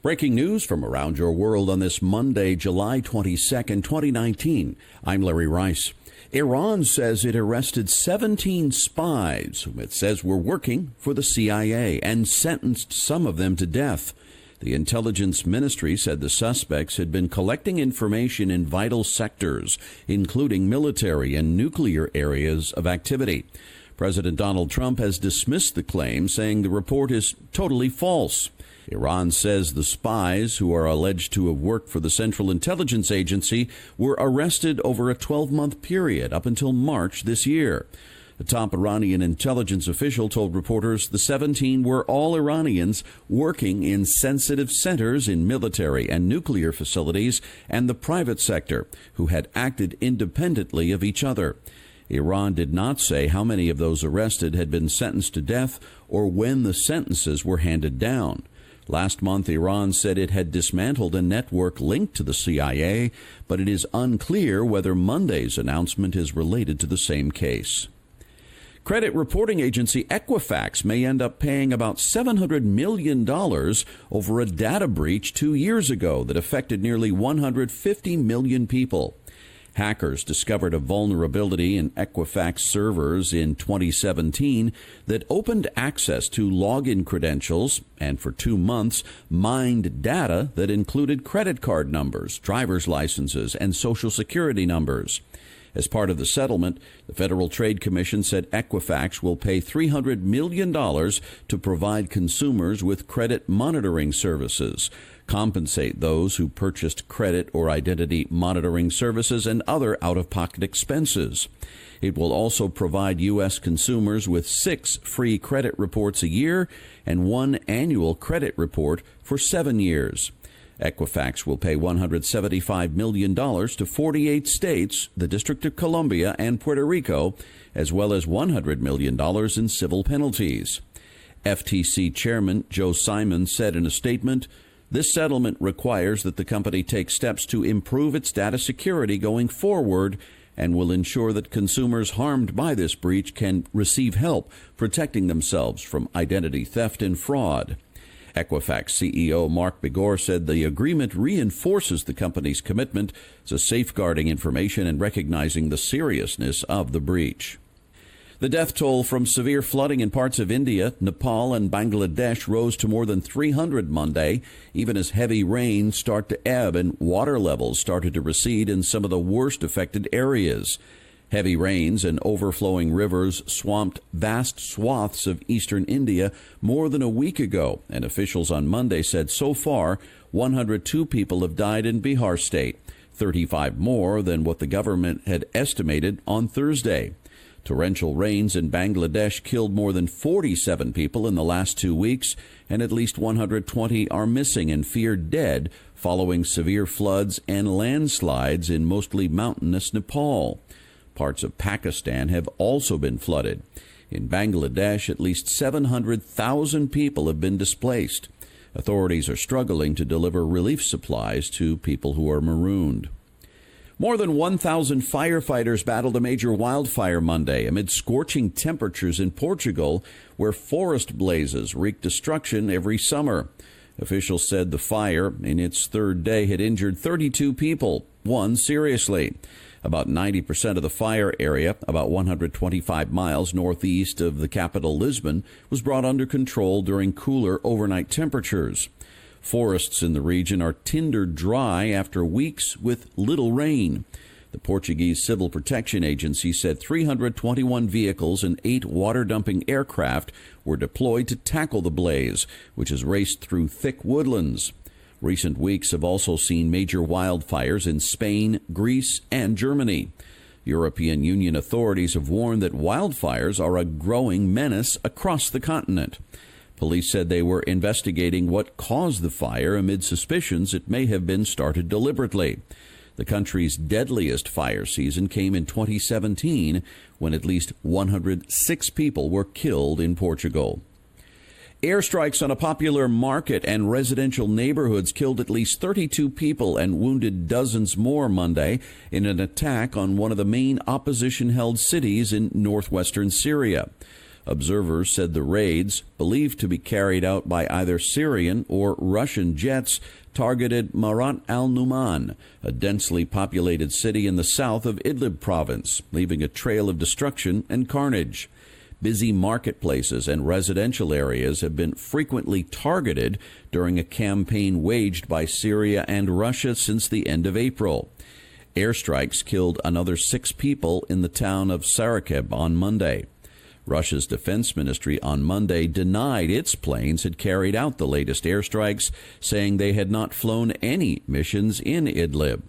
Breaking news from around your world on this Monday, July 22nd, 2019. I'm Larry Rice. Iran says it arrested 17 spies whom it says were working for the CIA and sentenced some of them to death. The intelligence ministry said the suspects had been collecting information in vital sectors, including military and nuclear areas of activity. President Donald Trump has dismissed the claim, saying the report is totally false. Iran says the spies, who are alleged to have worked for the Central Intelligence Agency, were arrested over a 12-month period up until March this year. The top Iranian intelligence official told reporters the 17 were all Iranians working in sensitive centers in military and nuclear facilities and the private sector, who had acted independently of each other. Iran did not say how many of those arrested had been sentenced to death or when the sentences were handed down. Last month, Iran said it had dismantled a network linked to the CIA, but it is unclear whether Monday's announcement is related to the same case. Credit reporting agency Equifax may end up paying about $700 million over a data breach 2 years ago that affected nearly 150 million people. Hackers discovered a vulnerability in Equifax servers in 2017 that opened access to login credentials and for 2 months mined data that included credit card numbers, driver's licenses, and Social Security numbers. As part of the settlement, the Federal Trade Commission said Equifax will pay $300 million to provide consumers with credit monitoring services, compensate those who purchased credit or identity monitoring services, and other out-of-pocket expenses. It will also provide U.S. consumers with 6 free credit reports a year and 1 annual credit report for 7 years. Equifax will pay $175 million to 48 states, the District of Columbia, and Puerto Rico, as well as $100 million in civil penalties. FTC Chairman Joe Simon said in a statement, "This settlement requires that the company take steps to improve its data security going forward and will ensure that consumers harmed by this breach can receive help protecting themselves from identity theft and fraud." Equifax CEO Mark Begor said the agreement reinforces the company's commitment to safeguarding information and recognizing the seriousness of the breach. The death toll from severe flooding in parts of India, Nepal, and Bangladesh rose to more than 300 Monday, even as heavy rains start to ebb and water levels started to recede in some of the worst affected areas. Heavy rains and overflowing rivers swamped vast swaths of eastern India more than a week ago, and officials on Monday said so far 102 people have died in Bihar state, 35 more than what the government had estimated on Thursday. Torrential rains in Bangladesh killed more than 47 people in the last 2 weeks, and at least 120 are missing and feared dead following severe floods and landslides in mostly mountainous Nepal. Parts of Pakistan have also been flooded. In Bangladesh, at least 700,000 people have been displaced. Authorities are struggling to deliver relief supplies to people who are marooned. More than 1,000 firefighters battled a major wildfire Monday amid scorching temperatures in Portugal, where forest blazes wreak destruction every summer. Officials said the fire, in its third day, had injured 32 people, 1 seriously. About 90% of the fire area, about 125 miles northeast of the capital Lisbon, was brought under control during cooler overnight temperatures. Forests in the region are tinder dry after weeks with little rain. The Portuguese Civil Protection Agency said 321 vehicles and 8 water-dumping aircraft were deployed to tackle the blaze, which has raced through thick woodlands. Recent weeks have also seen major wildfires in Spain, Greece, and Germany. European Union authorities have warned that wildfires are a growing menace across the continent. Police said they were investigating what caused the fire amid suspicions it may have been started deliberately. The country's deadliest fire season came in 2017, when at least 106 people were killed in Portugal. Airstrikes on a popular market and residential neighborhoods killed at least 32 people and wounded dozens more Monday in an attack on one of the main opposition-held cities in northwestern Syria. Observers said the raids, believed to be carried out by either Syrian or Russian jets, targeted Marat al-Numan, a densely populated city in the south of Idlib province, leaving a trail of destruction and carnage. Busy marketplaces and residential areas have been frequently targeted during a campaign waged by Syria and Russia since the end of April. Airstrikes killed another 6 people in the town of Sarakeb on Monday. Russia's defense ministry on Monday denied its planes had carried out the latest airstrikes, saying they had not flown any missions in Idlib.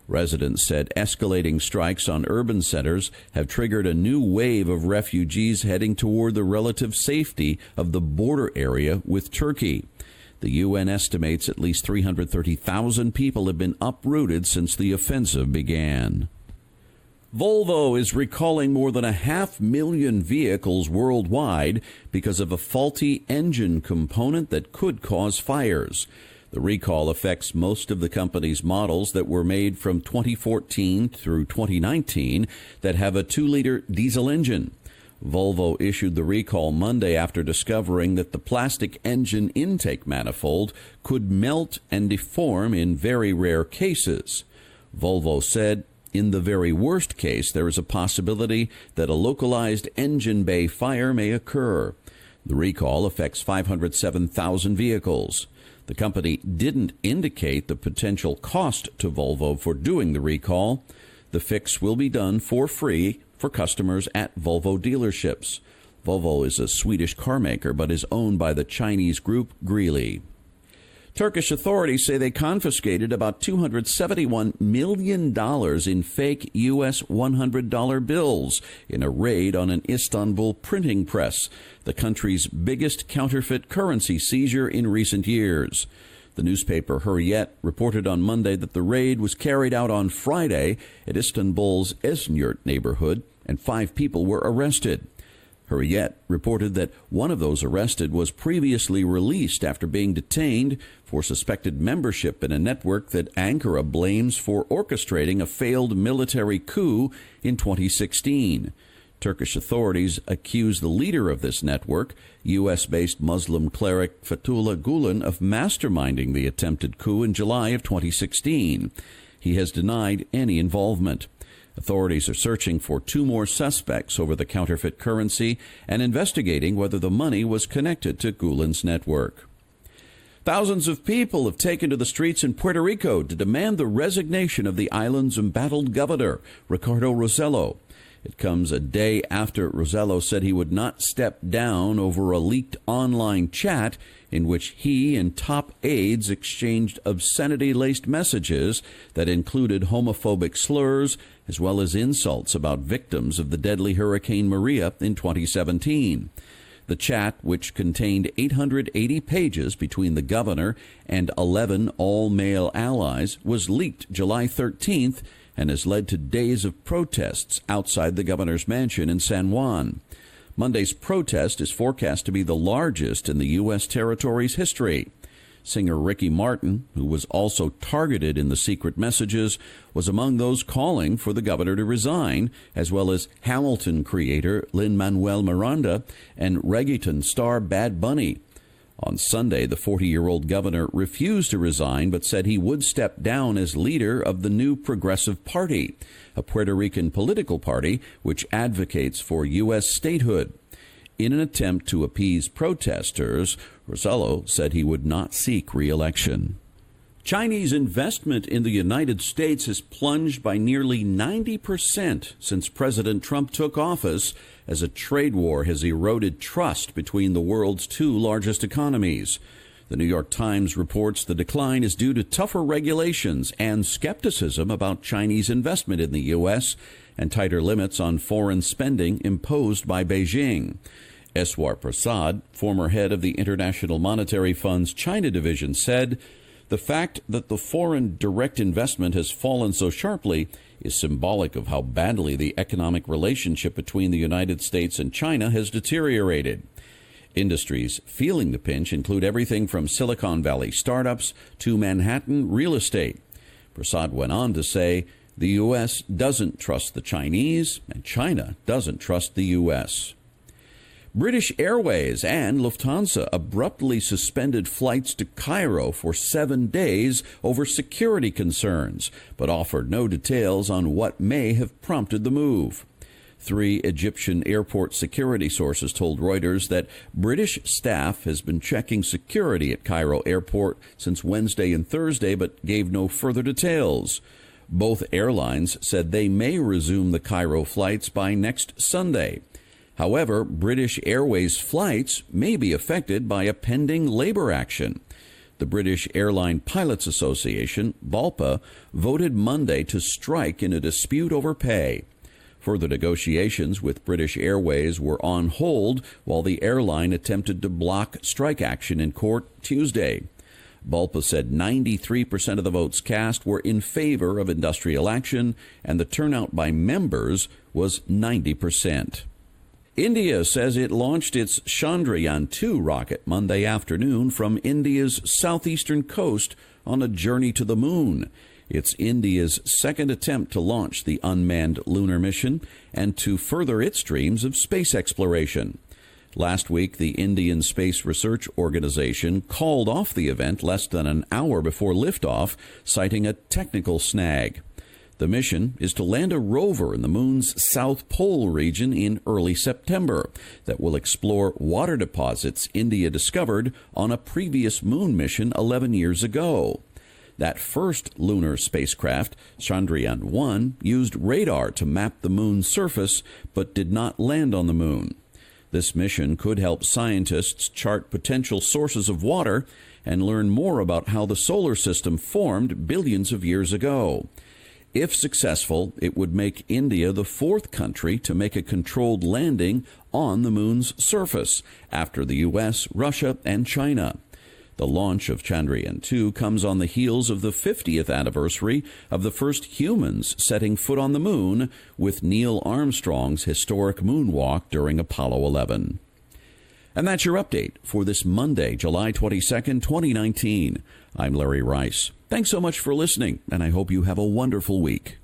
Residents said escalating strikes on urban centers have triggered a new wave of refugees heading toward the relative safety of the border area with Turkey. The UN estimates at least 330,000 people have been uprooted since the offensive began. Volvo is recalling more than 500,000 vehicles worldwide because of a faulty engine component that could cause fires. The recall affects most of the company's models that were made from 2014 through 2019 that have a 2-liter diesel engine. Volvo issued the recall Monday after discovering that the plastic engine intake manifold could melt and deform in very rare cases. Volvo said, in the very worst case, there is a possibility that a localized engine bay fire may occur. The recall affects 507,000 vehicles. The company didn't indicate the potential cost to Volvo for doing the recall. The fix will be done for free for customers at Volvo dealerships. Volvo is a Swedish car maker but is owned by the Chinese group Geely. Turkish authorities say they confiscated about $271 million in fake U.S. $100 bills in a raid on an Istanbul printing press, the country's biggest counterfeit currency seizure in recent years. The newspaper Hürriyet reported on Monday that the raid was carried out on Friday at Istanbul's Esenyurt neighborhood, and 5 people were arrested. Hürriyet reported that one of those arrested was previously released after being detained for suspected membership in a network that Ankara blames for orchestrating a failed military coup in 2016. Turkish authorities accuse the leader of this network, U.S.-based Muslim cleric Fethullah Gulen, of masterminding the attempted coup in July of 2016. He has denied any involvement. Authorities are searching for 2 more suspects over the counterfeit currency and investigating whether the money was connected to Gulen's network. Thousands of people have taken to the streets in Puerto Rico to demand the resignation of the island's embattled governor, Ricardo Rossello. It comes a day after Rossello said he would not step down over a leaked online chat in which he and top aides exchanged obscenity-laced messages that included homophobic slurs as well as insults about victims of the deadly Hurricane Maria in 2017. The chat, which contained 880 pages between the governor and 11 all-male allies, was leaked July 13th and has led to days of protests outside the governor's mansion in San Juan. Monday's protest is forecast to be the largest in the U.S. territory's history. Singer Ricky Martin, who was also targeted in the secret messages, was among those calling for the governor to resign, as well as Hamilton creator Lin-Manuel Miranda and reggaeton star Bad Bunny. On Sunday, the 40-year-old governor refused to resign but said he would step down as leader of the new Progressive Party, a Puerto Rican political party which advocates for U.S. statehood. In an attempt to appease protesters, Rossello said he would not seek re-election. Chinese investment in the United States has plunged by nearly 90% since President Trump took office, as a trade war has eroded trust between the world's 2 largest economies. The New York Times reports the decline is due to tougher regulations and skepticism about Chinese investment in the U.S. and tighter limits on foreign spending imposed by Beijing. Eswar Prasad, former head of the International Monetary Fund's China division, said, "The fact that the foreign direct investment has fallen so sharply is symbolic of how badly the economic relationship between the United States and China has deteriorated." Industries feeling the pinch include everything from Silicon Valley startups to Manhattan real estate. Prasad went on to say, "The U.S. doesn't trust the Chinese, and China doesn't trust the U.S." British Airways and Lufthansa abruptly suspended flights to Cairo for 7 days over security concerns, but offered no details on what may have prompted the move. 3 Egyptian airport security sources told Reuters that British staff has been checking security at Cairo airport since Wednesday and Thursday, but gave no further details. Both airlines said they may resume the Cairo flights by next Sunday. However, British Airways flights may be affected by a pending labor action. The British Airline Pilots Association, BALPA, voted Monday to strike in a dispute over pay. Further negotiations with British Airways were on hold while the airline attempted to block strike action in court Tuesday. BALPA said 93% of the votes cast were in favor of industrial action, and the turnout by members was 90%. India says it launched its Chandrayaan-2 rocket Monday afternoon from India's southeastern coast on a journey to the moon. It's India's second attempt to launch the unmanned lunar mission and to further its dreams of space exploration. Last week, the Indian Space Research Organization called off the event less than an hour before liftoff, citing a technical snag. The mission is to land a rover in the moon's South Pole region in early September that will explore water deposits India discovered on a previous moon mission 11 years ago. That first lunar spacecraft, Chandrayaan-1, used radar to map the moon's surface but did not land on the moon. This mission could help scientists chart potential sources of water and learn more about how the solar system formed billions of years ago. If successful, it would make India the 4th country to make a controlled landing on the moon's surface, after the U.S., Russia, and China. The launch of Chandrayaan-2 comes on the heels of the 50th anniversary of the first humans setting foot on the moon, with Neil Armstrong's historic moonwalk during Apollo 11. And that's your update for this Monday, July 22nd, 2019. I'm Larry Rice. Thanks so much for listening, and I hope you have a wonderful week.